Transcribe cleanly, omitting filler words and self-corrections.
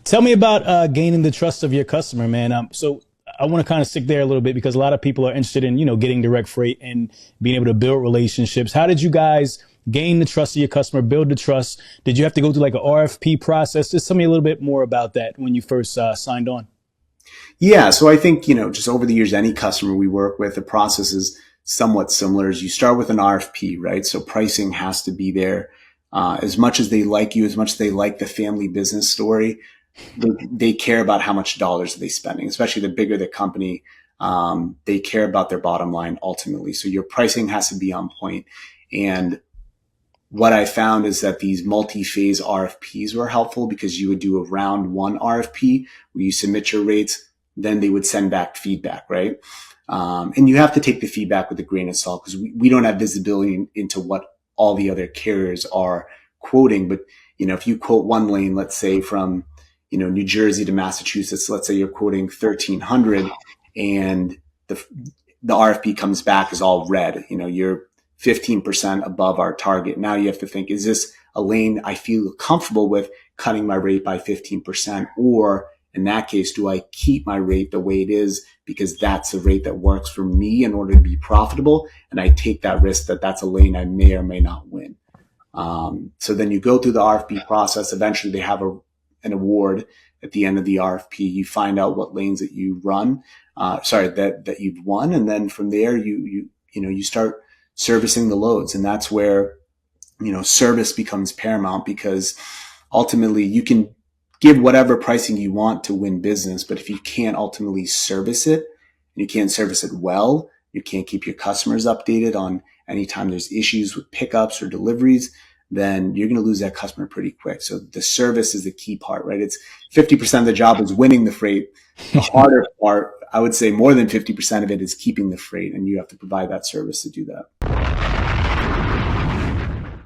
Tell me about gaining the trust of your customer, man. So I want to kind of stick there a little bit because a lot of people are interested in, getting direct freight and being able to build relationships. How did you guys gain the trust of your customer, build the trust? Did you have to go through like an RFP process? Just tell me a little bit more about that when you first signed on. Yeah. So I think, just over the years, any customer we work with, the process is somewhat similar. As you start with an RFP, right? So pricing has to be there. As much as they like you, as much as they like the family business story, they care about how much dollars are they spending, especially the bigger the company. They care about their bottom line ultimately. So your pricing has to be on point. And what I found is that these multi-phase RFPs were helpful because you would do a round one RFP where you submit your rates, then they would send back feedback, right? And you have to take the feedback with a grain of salt because we don't have visibility into what all the other carriers are quoting. But, if you quote one lane, let's say from, New Jersey to Massachusetts, let's say you're quoting 1,300 and the RFP comes back as all red, you're 15% above our target. Now you have to think, is this a lane I feel comfortable with cutting my rate by 15%? Or in that case, do I keep my rate the way it is because that's a rate that works for me in order to be profitable? And I take that risk that that's a lane I may or may not win. So then you go through the RFP process. Eventually they have an award at the end of the RFP. You find out what lanes that you run, that you've won. And then from there, you start servicing the loads. And that's where, service becomes paramount because ultimately you can give whatever pricing you want to win business. But if you can't ultimately service it, and you can't service it well, you can't keep your customers updated on anytime there's issues with pickups or deliveries, then you're going to lose that customer pretty quick. So the service is the key part, right? It's 50% of the job is winning the freight. The harder part, I would say more than 50% of it is keeping the freight, and you have to provide that service to do that.